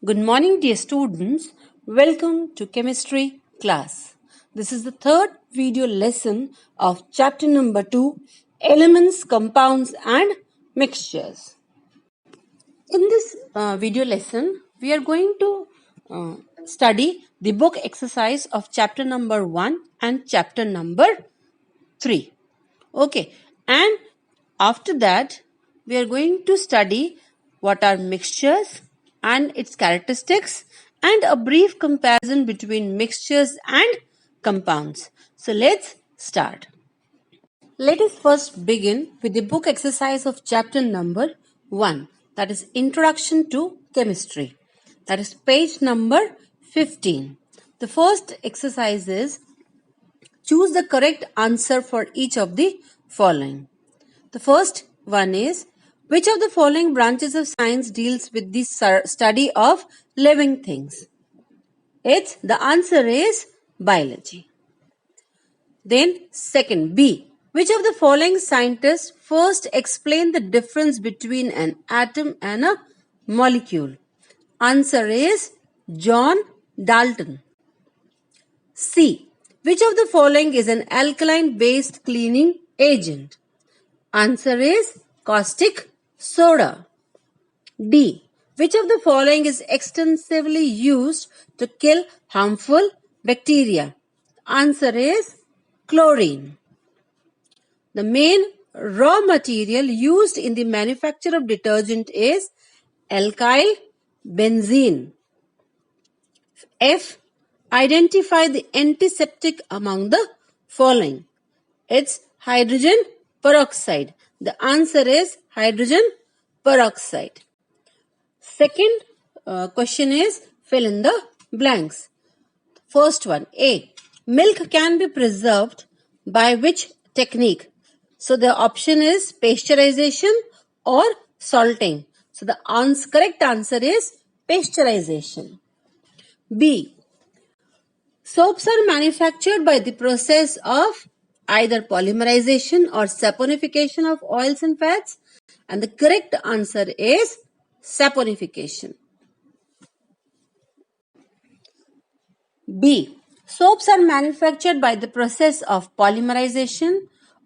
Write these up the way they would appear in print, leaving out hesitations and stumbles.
Good morning, dear students. Welcome to chemistry class. This is the third video lesson of chapter number 2, Elements, Compounds and Mixtures. In this video lesson, we are going to study the book exercise of chapter number 1 and chapter number 3. Okay, and after that, we are going to study what are mixtures and its characteristics and a brief comparison between mixtures and compounds. So let's start. Let us first begin with the book exercise of chapter number 1, that is Introduction to Chemistry. That is page number 15. The first exercise is choose the correct answer for each of the following. The first one is, which of the following branches of science deals with the study of living things? The answer is biology. Then second, B. Which of the following scientists first explained the difference between an atom and a molecule? Answer is John Dalton. C. Which of the following is an alkaline-based cleaning agent? Answer is caustic soda. D. Which of the following is extensively used to kill harmful bacteria? Answer is chlorine. The main raw material used in the manufacture of detergent is alkyl benzene. F. Identify the antiseptic among the following. It's hydrogen peroxide. The answer is hydrogen peroxide. Second question is fill in the blanks. First one, A. Milk can be preserved by which technique? So the option is pasteurization or salting. So the correct answer is pasteurization. B. Soaps are manufactured by the process of either polymerization or saponification of oils and fats, and the correct answer is saponification. B. Soaps are manufactured by the process of polymerization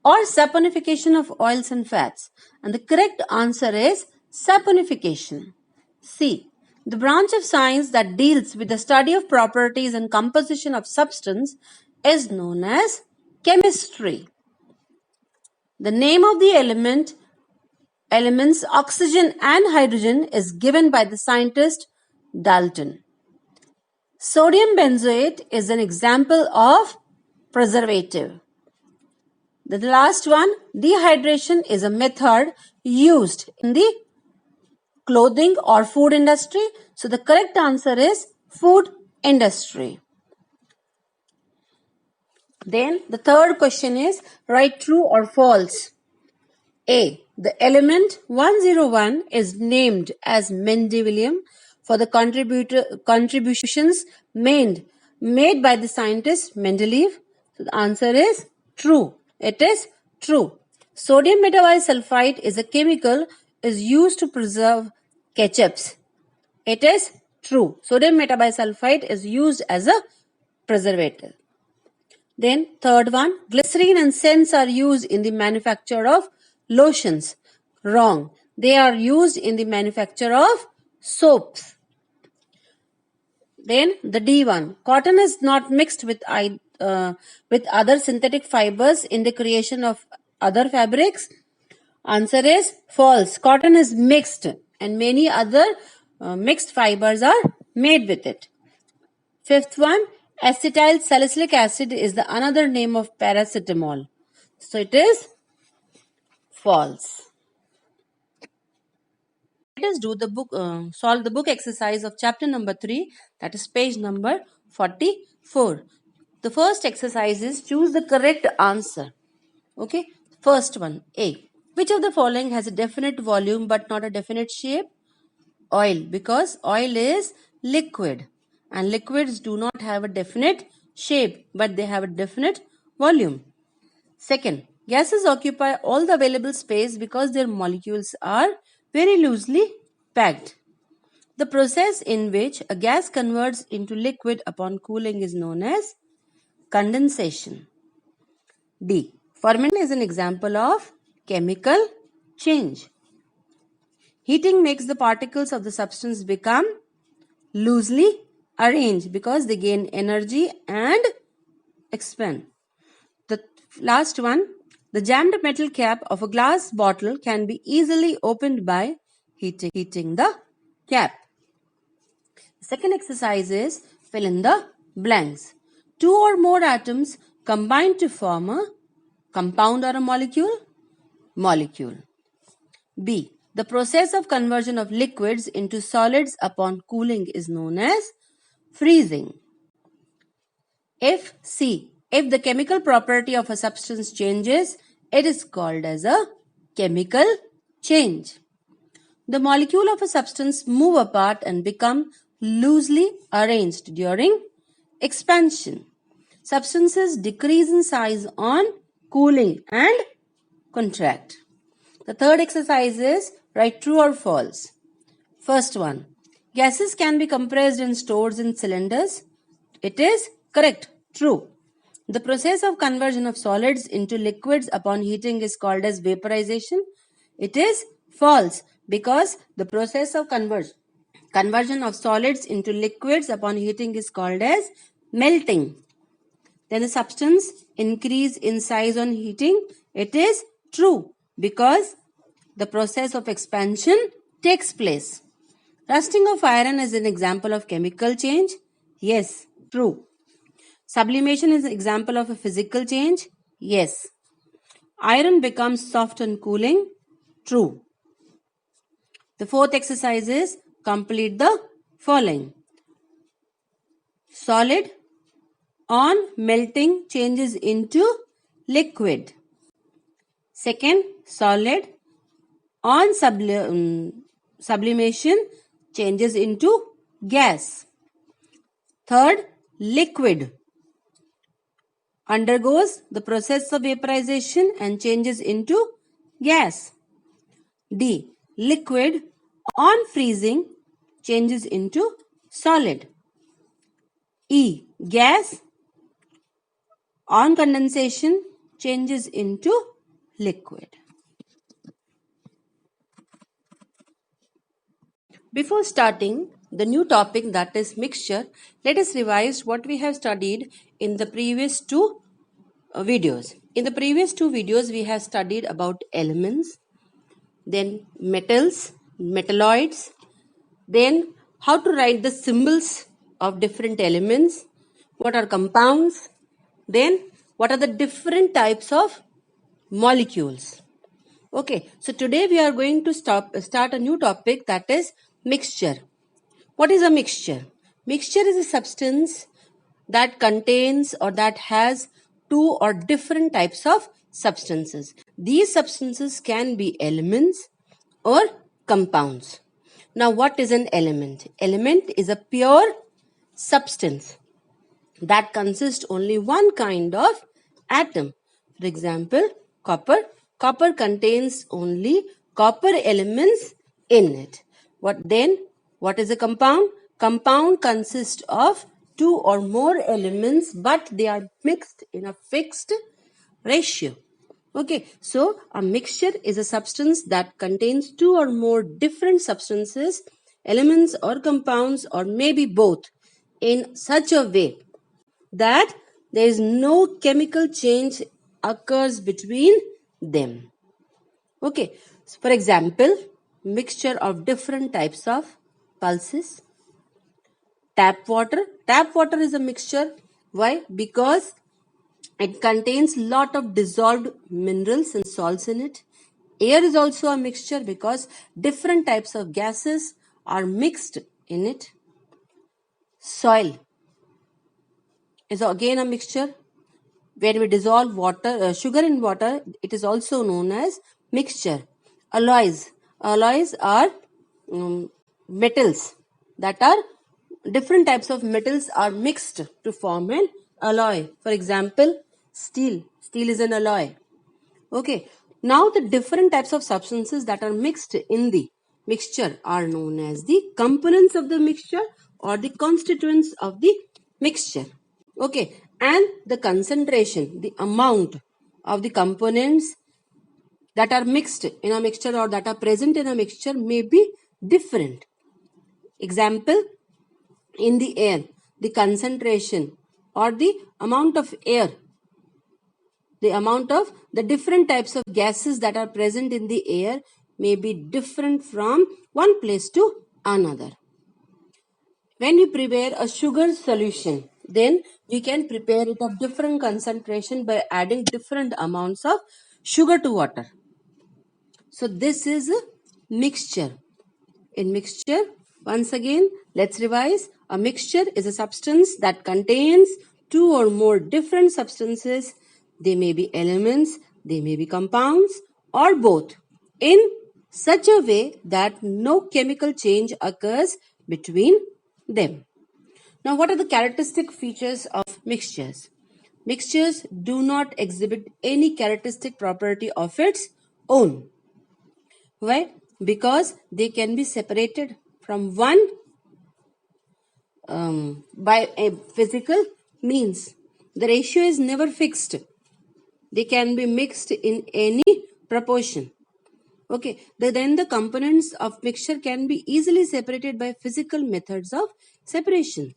or saponification of oils and fats, and the correct answer is saponification. C. The branch of science that deals with the study of properties and composition of substance is known as chemistry. The name of the elements oxygen and hydrogen is given by the scientist Dalton. Sodium benzoate is an example of preservative. The last one, dehydration is a method used in the clothing or food industry. So the correct answer is food industry. Then the third question is write true or false. A. The element 101 is named as Mendeleev for the contributions made by the scientist Mendeleev. So the answer is true. It is true. Sodium metabisulfite is a chemical is used to preserve ketchups. It is true. Sodium metabisulfite is used as a preservative. Then third one, glycerine and scents are used in the manufacture of lotions. Wrong. They are used in the manufacture of soaps. Then the D one, cotton is not mixed with other synthetic fibers in the creation of other fabrics. Answer is false. Cotton is mixed and many other mixed fibers are made with it. Fifth one, acetyl salicylic acid is the another name of paracetamol. So it is false. Let us do the book, solve the book exercise of chapter number 3, that is page number 44. The first exercise is choose the correct answer. Okay, first one, A. Which of the following has a definite volume but not a definite shape? Oil, because oil is liquid and liquids do not have a definite shape but they have a definite volume. Second, gases occupy all the available space because their molecules are very loosely packed. The process in which a gas converts into liquid upon cooling is known as condensation. D. Fermentation is an example of chemical change. Heating makes the particles of the substance become loosely arranged because they gain energy and expand. The last one, the jammed metal cap of a glass bottle can be easily opened by heating the cap. The second exercise is fill in the blanks. Two or more atoms combine to form a compound or a molecule? Molecule. B. The process of conversion of liquids into solids upon cooling is known as freezing. If the chemical property of a substance changes, it is called as a chemical change. The molecule of a substance move apart and become loosely arranged during expansion. Substances decrease in size on cooling and contract. The third exercise is write true or false. First one, gases can be compressed and stored in cylinders. It is correct, true. The process of conversion of solids into liquids upon heating is called as vaporization. It is false because the process of conversion of solids into liquids upon heating is called as melting. Then the substance increase in size on heating. It is true because the process of expansion takes place. Rusting of iron is an example of chemical change. Yes, true. Sublimation is an example of a physical change. Yes. Iron becomes soft on cooling. True. The fourth exercise is complete the following. Solid on melting changes into liquid. Second, solid on sublimation changes into gas. Third, liquid undergoes the process of vaporization and changes into gas. D. Liquid on freezing changes into solid. E. Gas on condensation changes into liquid. Before starting the new topic, that is mixture, let us revise what we have studied in the previous two videos. In the previous two videos, we have studied about elements, then metals, metalloids, then how to write the symbols of different elements, what are compounds, then what are the different types of molecules. Okay, so today we are going to start a new topic, that is mixture. What is a mixture? Mixture is a substance that contains or that has two or different types of substances. These substances can be elements or compounds. Now, what is an element? Element is a pure substance that consists only one kind of atom. For example, copper. Copper contains only copper elements in it. What is a compound? Compound consists of two or more elements, but they are mixed in a fixed ratio. Okay, so a mixture is a substance that contains two or more different substances, elements or compounds, or maybe both, in such a way that there is no chemical change occurs between them. Okay, so for example, mixture of different types of pulses. Tap water. Tap water is a mixture. Why? Because it contains lot of dissolved minerals and salts in it. Air is also a mixture because different types of gases are mixed in it. Soil is again a mixture. When we dissolve sugar in water, it is also known as mixture. Alloys are metals that are different types of metals are mixed to form an alloy. For example, steel is an alloy. Okay, now the different types of substances that are mixed in the mixture are known as the components of the mixture or the constituents of the mixture. Okay, and the concentration, the amount of the components that are mixed in a mixture or that are present in a mixture may be different. Example, in the air, the concentration or the amount of air, the amount of the different types of gases that are present in the air may be different from one place to another. When we prepare a sugar solution, then we can prepare it of different concentration by adding different amounts of sugar to water. So this is a mixture. In mixture, once again, let's revise. A mixture is a substance that contains two or more different substances. They may be elements, they may be compounds, or both, in such a way that no chemical change occurs between them. Now, what are the characteristic features of mixtures? Mixtures do not exhibit any characteristic property of its own. Why? Because they can be separated from one by a physical means. The ratio is never fixed. They can be mixed in any proportion. Okay, then the components of mixture can be easily separated by physical methods of separation.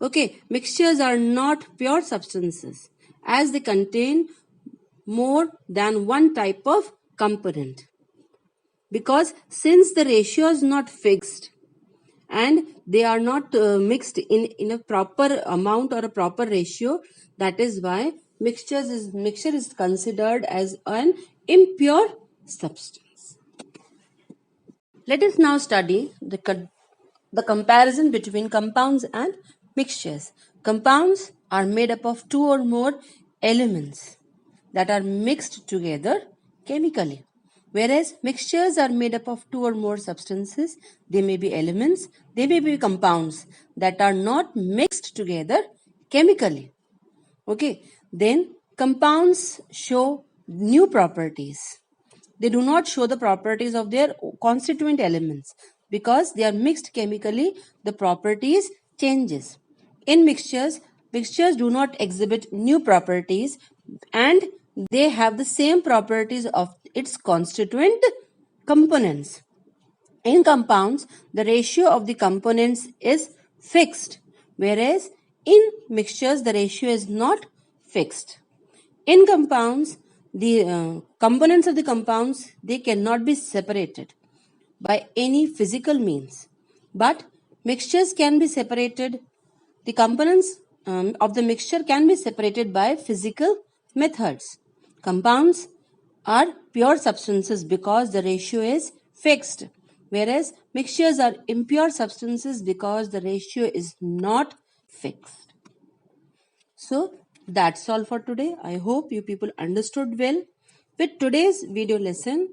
Okay, mixtures are not pure substances as they contain more than one type of component. Because since the ratio is not fixed and they are not mixed in a proper amount or a proper ratio, that is why mixture is considered as an impure substance. Let us now study the comparison between compounds and mixtures. Compounds are made up of two or more elements that are mixed together chemically. Whereas mixtures are made up of two or more substances, they may be elements, they may be compounds that are not mixed together chemically. Okay, then compounds show new properties. They do not show the properties of their constituent elements because they are mixed chemically, the properties changes. In mixtures do not exhibit new properties and they have the same properties of its constituent components. In compounds, the ratio of the components is fixed, whereas in mixtures, the ratio is not fixed. In compounds, the components of the compounds, they cannot be separated by any physical means. But mixtures can be separated, the components of the mixture can be separated by physical methods. Compounds are pure substances because the ratio is fixed, whereas mixtures are impure substances because the ratio is not fixed. So that's all for today. I hope you people understood well. With today's video lesson,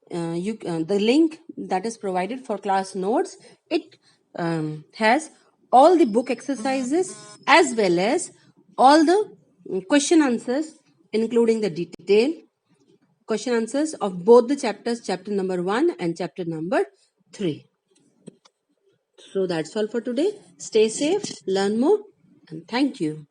the link that is provided for class notes, it has all the book exercises as well as all the question answers, including the detailed question answers of both the chapters, chapter number 1 and chapter number 3. So that's all for today. Stay safe, learn more, and thank you.